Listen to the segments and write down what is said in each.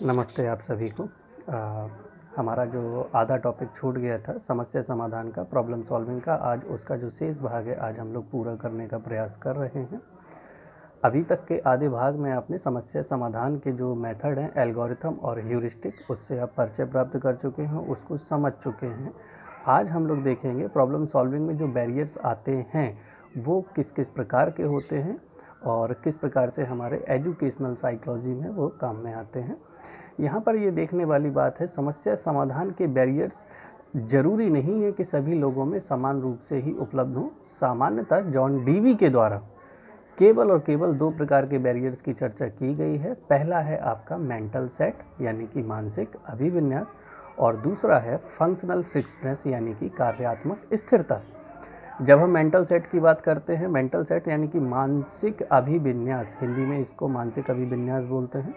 नमस्ते आप सभी को। हमारा जो आधा टॉपिक छूट गया था समस्या समाधान का, प्रॉब्लम सॉल्विंग का, आज उसका जो शेष भाग है आज हम लोग पूरा करने का प्रयास कर रहे हैं। अभी तक के आधे भाग में आपने समस्या समाधान के जो मेथड हैं, एल्गोरिथम और ह्यूरिस्टिक, उससे आप परिचय प्राप्त कर चुके हैं, उसको समझ चुके हैं। आज हम लोग देखेंगे प्रॉब्लम सॉल्विंग में जो बैरियर्स आते हैं वो किस किस प्रकार के होते हैं और किस प्रकार से हमारे एजुकेशनल साइकोलॉजी में वो काम में आते हैं। यहाँ पर ये देखने वाली बात है, समस्या समाधान के बैरियर्स जरूरी नहीं है कि सभी लोगों में समान रूप से ही उपलब्ध हों। सामान्यतः जॉन डीवी के द्वारा केवल और केवल दो प्रकार के बैरियर्स की चर्चा की गई है। पहला है आपका मेंटल सेट यानी कि मानसिक अभिविन्यास, और दूसरा है फंक्शनल फिक्सडनेस यानी कि कार्यात्मक स्थिरता। जब हम मेंटल सेट की बात करते हैं, मेंटल सेट यानी कि मानसिक अभिविन्यास, हिंदी में इसको मानसिक अभिविन्यास बोलते हैं।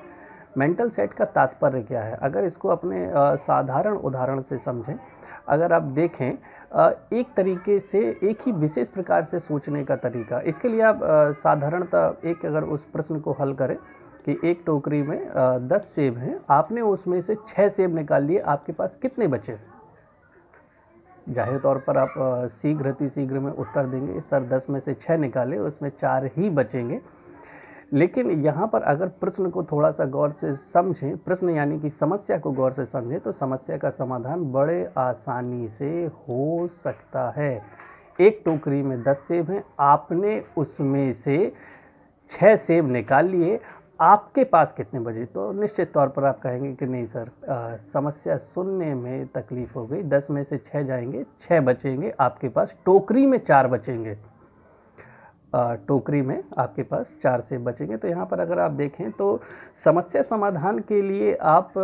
मेंटल सेट का तात्पर्य क्या है, अगर इसको अपने साधारण उदाहरण से समझें, अगर आप देखें एक तरीके से एक ही विशेष प्रकार से सोचने का तरीका, इसके लिए आप साधारणतः एक अगर उस प्रश्न को हल करें कि एक टोकरी में 10 सेब हैं, आपने उसमें से 6 सेब निकाल लिए, आपके पास कितने बचे? जाहिर तौर पर आप शीघ्र में उत्तर देंगे, सर 10 में से 6 निकाले, उसमें 4 ही बचेंगे। लेकिन यहाँ पर अगर प्रश्न को थोड़ा सा गौर से समझें, प्रश्न यानी कि समस्या को गौर से समझें, तो समस्या का समाधान बड़े आसानी से हो सकता है। एक टोकरी में 10 सेब हैं, आपने उसमें से 6 सेब निकाल लिए, आपके पास कितने बचे? तो निश्चित तौर पर आप कहेंगे कि नहीं सर, समस्या सुनने में तकलीफ हो गई, 10 में से 6 जाएंगे, 6 बचेंगे, आपके पास टोकरी में 4 बचेंगे, टोकरी में आपके पास 4 सेब बचेंगे। तो यहाँ पर अगर आप देखें तो समस्या समाधान के लिए आप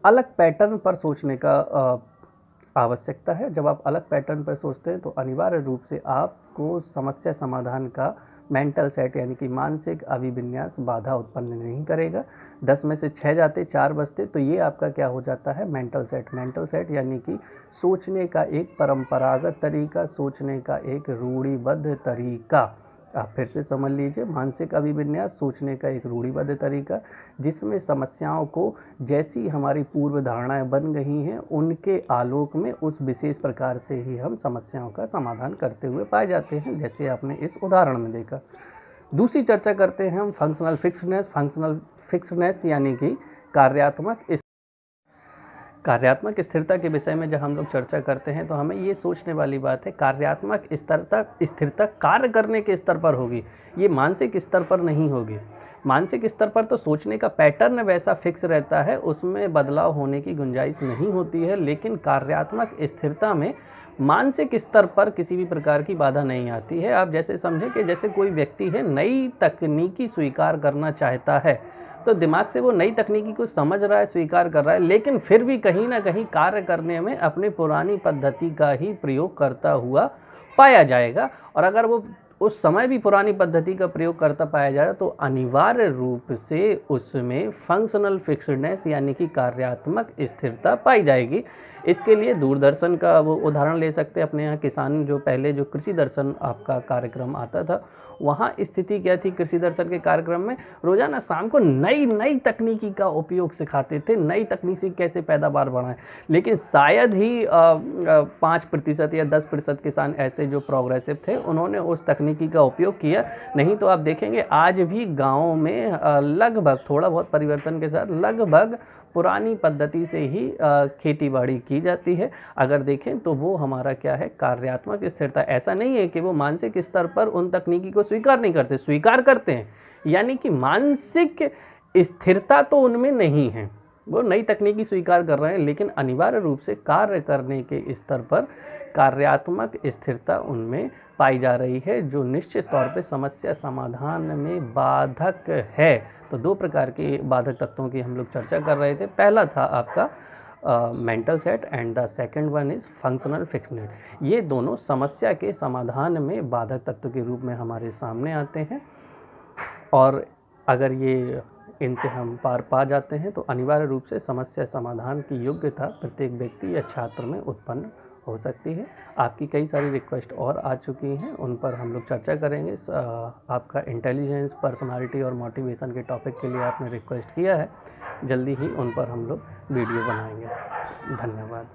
अलग पैटर्न पर सोचने का आवश्यकता है। जब आप अलग पैटर्न पर सोचते हैं तो अनिवार्य रूप से आपको समस्या समाधान का मेंटल सेट यानी कि मानसिक अभिविन्यास बाधा उत्पन्न नहीं करेगा। 10 में से 6 जाते, 4 बचते, तो ये आपका क्या हो जाता है? Mental set. मेंटल सेट यानी कि सोचने का एक परंपरागत तरीका, सोचने का एक रूढ़िबद्ध तरीका। आप फिर से समझ लीजिए, मानसिक अभिविन्यास सोचने का एक रूढ़िबद्ध तरीका, जिसमें समस्याओं को जैसी हमारी पूर्व धारणाएं बन गई हैं उनके आलोक में उस विशेष प्रकार से ही हम समस्याओं का समाधान करते हुए पाए जाते हैं, जैसे आपने इस उदाहरण में देखा। दूसरी चर्चा करते हैं हम फंक्शनल फिक्सडनेस। फंक्शनल फिक्सडनेस यानी कि कार्यात्मक स्थिरता के विषय में जब हम लोग चर्चा करते हैं तो हमें ये सोचने वाली बात है, कार्यात्मक स्थिरता कार्य करने के स्तर पर होगी, ये मानसिक स्तर पर नहीं होगी। मानसिक स्तर पर तो सोचने का पैटर्न वैसा फिक्स रहता है, उसमें बदलाव होने की गुंजाइश नहीं होती है, लेकिन कार्यात्मक स्थिरता में मानसिक स्तर पर किसी भी प्रकार की बाधा नहीं आती है। आप जैसे समझें कि जैसे कोई व्यक्ति है, नई तकनीकी स्वीकार करना चाहता है, तो दिमाग से वो नई तकनीकी को समझ रहा है, स्वीकार कर रहा है, लेकिन फिर भी कहीं ना कहीं कार्य करने में अपनी पुरानी पद्धति का ही प्रयोग करता हुआ पाया जाएगा। और अगर वो उस समय भी पुरानी पद्धति का प्रयोग करता पाया जाए तो अनिवार्य रूप से उसमें फंक्शनल फिक्सडनेस यानी कि कार्यात्मक स्थिरता पाई जाएगी। इसके लिए दूरदर्शन का वो उदाहरण ले सकते हैं। अपने यहाँ किसान जो पहले जो कृषि दर्शन आपका कार्यक्रम आता था, वहाँ स्थिति क्या थी? कृषि दर्शन के कार्यक्रम में रोजाना शाम को नई नई तकनीकी का उपयोग सिखाते थे, नई तकनीक से कैसे पैदावार बढ़ाएं। लेकिन शायद ही 5% या 10% किसान ऐसे जो प्रोग्रेसिव थे उन्होंने उस तकनीकी का उपयोग किया। नहीं तो आप देखेंगे आज भी गाँव में लगभग थोड़ा बहुत परिवर्तन के साथ लगभग पुरानी पद्धति से ही खेती बाड़ी की जाती है। अगर देखें तो वो हमारा क्या है? कार्यात्मक स्थिरता। ऐसा नहीं है कि वो मानसिक स्तर पर उन तकनीकी को स्वीकार नहीं करते, स्वीकार करते हैं, यानी कि मानसिक स्थिरता तो उनमें नहीं है, वो नई तकनीकी स्वीकार कर रहे हैं, लेकिन अनिवार्य रूप से कार्य करने के स्तर पर कार्यात्मक स्थिरता उनमें पाई जा रही है, जो निश्चित तौर पे समस्या समाधान में बाधक है। तो दो प्रकार के बाधक तत्वों की हम लोग चर्चा कर रहे थे। पहला था आपका mental set and the second one is functional fixedness. ये दोनों समस्या के समाधान में बाधक तत्व के रूप में हमारे सामने आते हैं, और अगर ये इनसे हम पार पा जाते हैं तो अनिवार्य रूप से समस्या समाधान की योग्यता प्रत्येक व्यक्ति या छात्र में उत्पन्न हो सकती है। आपकी कई सारी रिक्वेस्ट और आ चुकी हैं, उन पर हम लोग चर्चा करेंगे। आपका इंटेलिजेंस, पर्सनालिटी और मोटिवेशन के टॉपिक के लिए आपने रिक्वेस्ट किया है, जल्दी ही उन पर हम लोग वीडियो बनाएंगे। धन्यवाद।